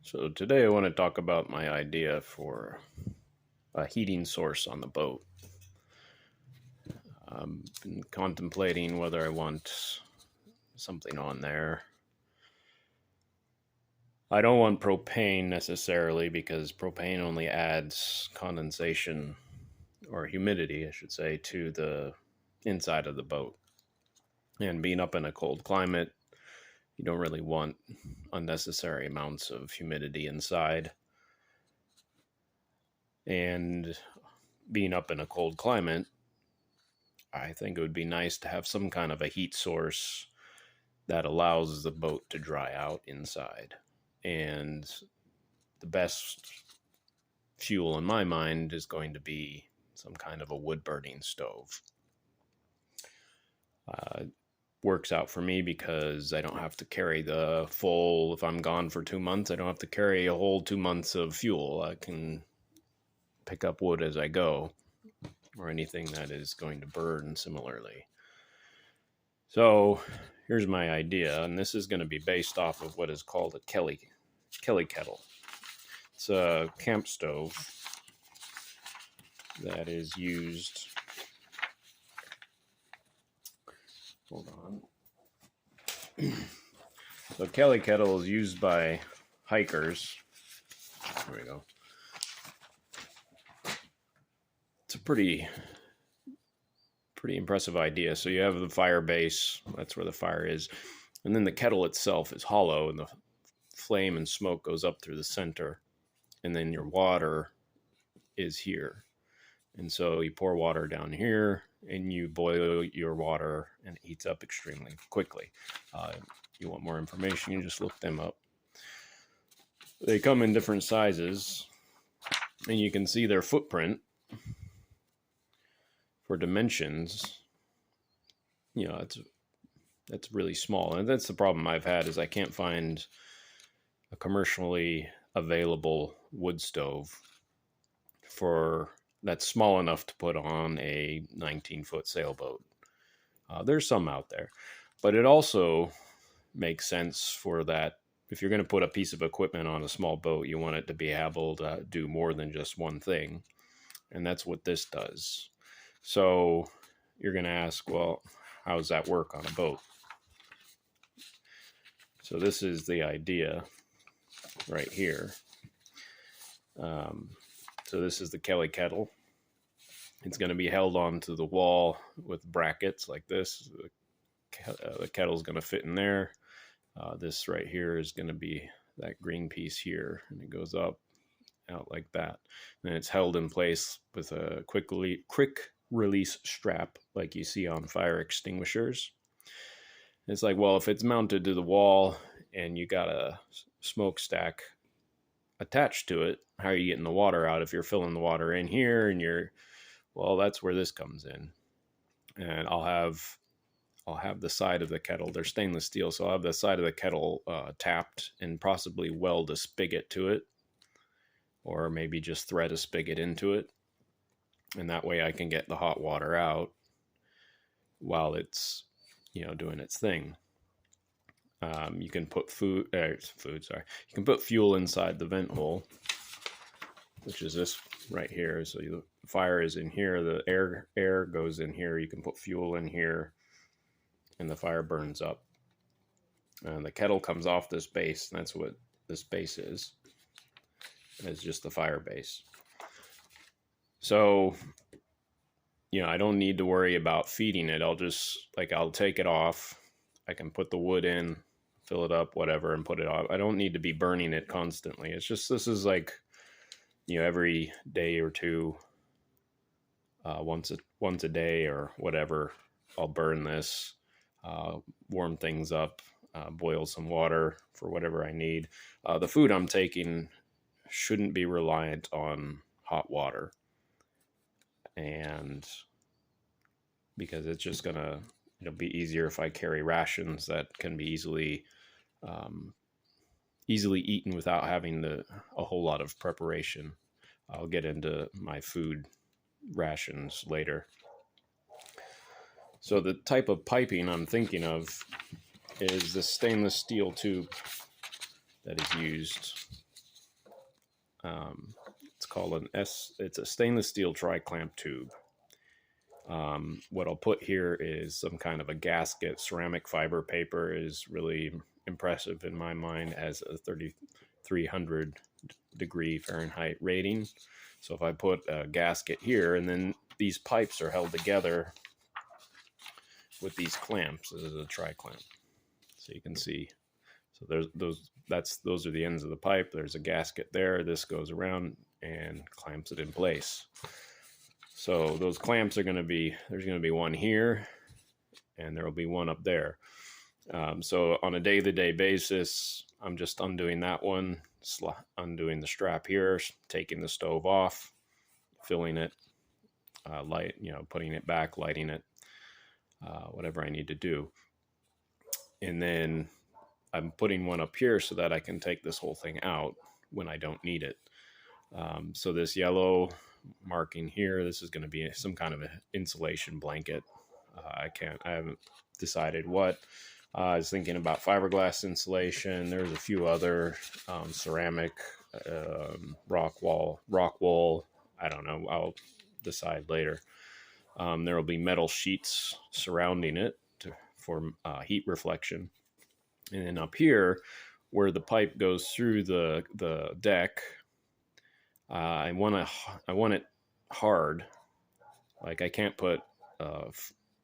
So today I want to talk about my idea for a heating source on the boat. I've been contemplating whether I want something on there. I don't want propane necessarily because propane only adds condensation or humidity, I should say, to the inside of the boat. And being up in a cold climate, you don't really want unnecessary amounts of humidity inside. And being up in a cold climate, I think it would be nice to have some kind of a heat source that allows the boat to dry out inside. And the best fuel in my mind is going to be some kind of a wood burning stove. Works out for me because I don't have to carry the full, if I'm gone for 2 months, I don't have to carry a whole 2 months of fuel. I can pick up wood as I go, or anything that is going to burn similarly. So here's my idea, and this is going to be based off of what is called a Kelly kettle. It's a camp stove that is used. Hold on. So Kelly kettle is used by hikers. There we go. It's a pretty impressive idea. So you have the fire base, that's where the fire is, and then the kettle itself is hollow, and the flame and smoke goes up through the center, and then your water is here. And so you pour water down here, and you boil your water, and it heats up extremely quickly. You want more information, you just look them up. They come in different sizes, and you can see their footprint for dimensions. You know, that's really small, and that's the problem I've had is I can't find a commercially available wood stove that's small enough to put on a 19-foot sailboat. There's some out there, but it also makes sense for that. If you're going to put a piece of equipment on a small boat, you want it to be able to do more than just one thing, and that's what this does. So you're going to ask, well, how does that work on a boat? So this is the idea right here. So this is the Kelly kettle. It's going to be held onto the wall with brackets like this. The kettle's going to fit in there. This right here is going to be that green piece here, and it goes up, out like that. And it's held in place with a quick release strap like you see on fire extinguishers. It's like, well, if it's mounted to the wall and you got a smokestack attached to it, how are you getting the water out if you're filling the water in here? And well, that's where this comes in. And I'll have the side of the kettle. They're stainless steel, so I'll have the side of the kettle tapped and possibly weld a spigot to it, or maybe just thread a spigot into it. And that way I can get the hot water out while it's, doing its thing. You can put You can put fuel inside the vent hole, which is this right here. So the fire is in here. The air goes in here. You can put fuel in here, and the fire burns up. And the kettle comes off this base, and that's what this base is. It's just the fire base. So, I don't need to worry about feeding it. I'll take it off. I can put the wood in, fill it up, whatever, and put it off. I don't need to be burning it constantly. It's just, this is like, every day or two, once a day or whatever, I'll burn this, warm things up, boil some water for whatever I need. The food I'm taking shouldn't be reliant on hot water, and because it's just gonna, it'll be easier if I carry rations that can be easily eaten without having a whole lot of preparation. I'll get into my food rations later. So the type of piping I'm thinking of is the stainless steel tube that is used. It's called it's a stainless steel tri-clamp tube. What I'll put here is some kind of a gasket. Ceramic fiber paper is really impressive in my mind as a 3,300 degree Fahrenheit rating. So if I put a gasket here, and then these pipes are held together with these clamps. This is a tri-clamp. So you can see. So there's those are the ends of the pipe. There's a gasket there. This goes around and clamps it in place. So those clamps are going to be, there's going to be one here, and there will be one up there. So on a day-to-day basis, I'm just undoing that one, undoing the strap here, taking the stove off, filling it, putting it back, lighting it, whatever I need to do. And then I'm putting one up here so that I can take this whole thing out when I don't need it. So this yellow marking here, this is going to be some kind of an insulation blanket. I haven't decided what. I was thinking about fiberglass insulation. There's a few other ceramic, rock wool. I don't know. I'll decide later. There will be metal sheets surrounding it for heat reflection. And then up here, where the pipe goes through the deck, I want it hard. Like I can't put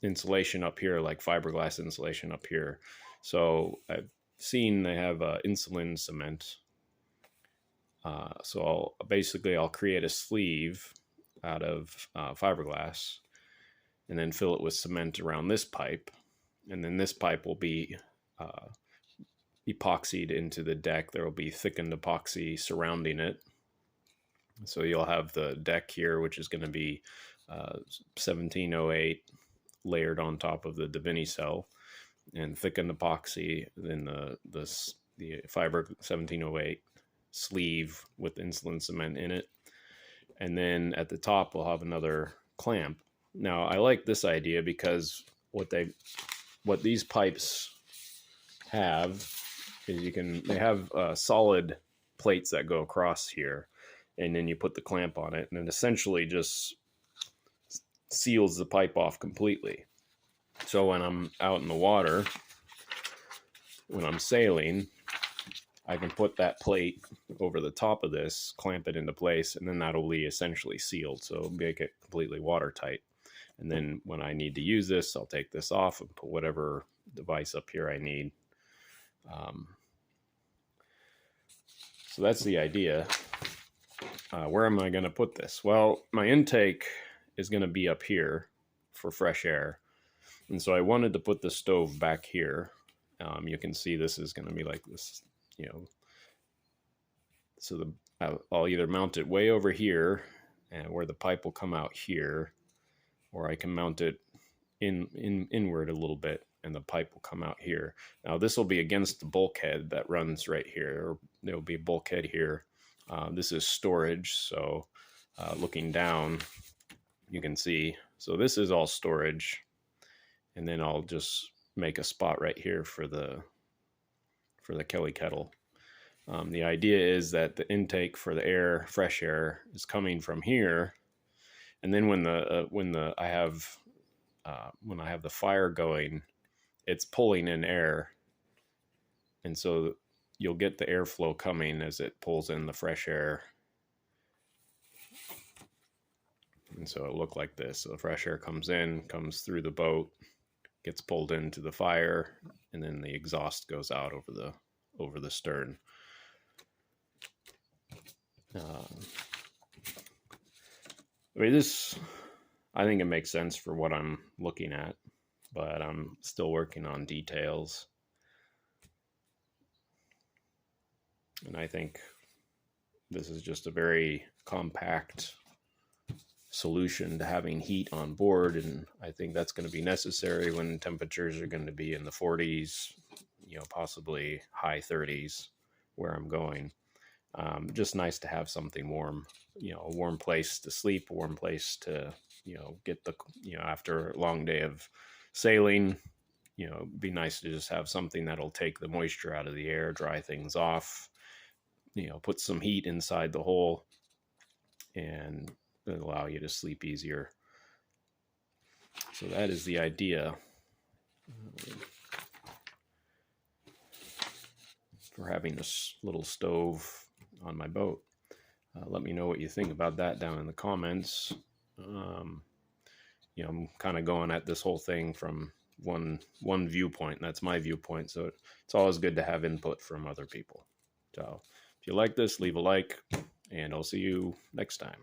insulation up here, like fiberglass insulation up here. So I've seen they have insulin cement. So I'll create a sleeve out of fiberglass, and then fill it with cement around this pipe, and then this pipe will be epoxied into the deck. There will be thickened epoxy surrounding it. So you'll have the deck here, which is going to be 1708 layered on top of the Davini cell, and thickened epoxy. Then the fiber 1708 sleeve with insulin cement in it, and then at the top we'll have another clamp. Now I like this idea because what these pipes have is they have solid plates that go across here, and then you put the clamp on it, and it essentially just seals the pipe off completely. So when I'm out in the water, when I'm sailing, I can put that plate over the top of this, clamp it into place, and then that'll be essentially sealed. So it'll make it completely watertight. And then when I need to use this, I'll take this off and put whatever device up here I need. So that's the idea. Where am I going to put this? Well, my intake is going to be up here for fresh air. And so I wanted to put the stove back here. You can see this is going to be like this, so I'll either mount it way over here and where the pipe will come out here, or I can mount it inward a little bit and the pipe will come out here. Now this will be against the bulkhead that runs right here. There will be a bulkhead here. This is storage, so looking down, you can see. So this is all storage, and then I'll just make a spot right here for the Kelly kettle. The idea is that the intake for the fresh air, is coming from here, and then when I have the fire going, it's pulling in air, and so you'll get the airflow coming as it pulls in the fresh air. And so it'll look like this. So the fresh air comes through the boat, gets pulled into the fire, and then the exhaust goes out over the stern. I think it makes sense for what I'm looking at, but I'm still working on details. And I think this is just a very compact solution to having heat on board, and I think that's going to be necessary when temperatures are going to be in the 40s, possibly high 30s where I'm going. Just nice to have something warm, a warm place to sleep, a warm place to, get after a long day of sailing, it'd be nice to just have something that'll take the moisture out of the air, dry things off, put some heat inside the hole, and it'll allow you to sleep easier. So that is the idea for having this little stove on my boat. Let me know what you think about that down in the comments. I'm kind of going at this whole thing from one viewpoint, and that's my viewpoint. So it's always good to have input from other people. So if you like this, leave a like, and I'll see you next time.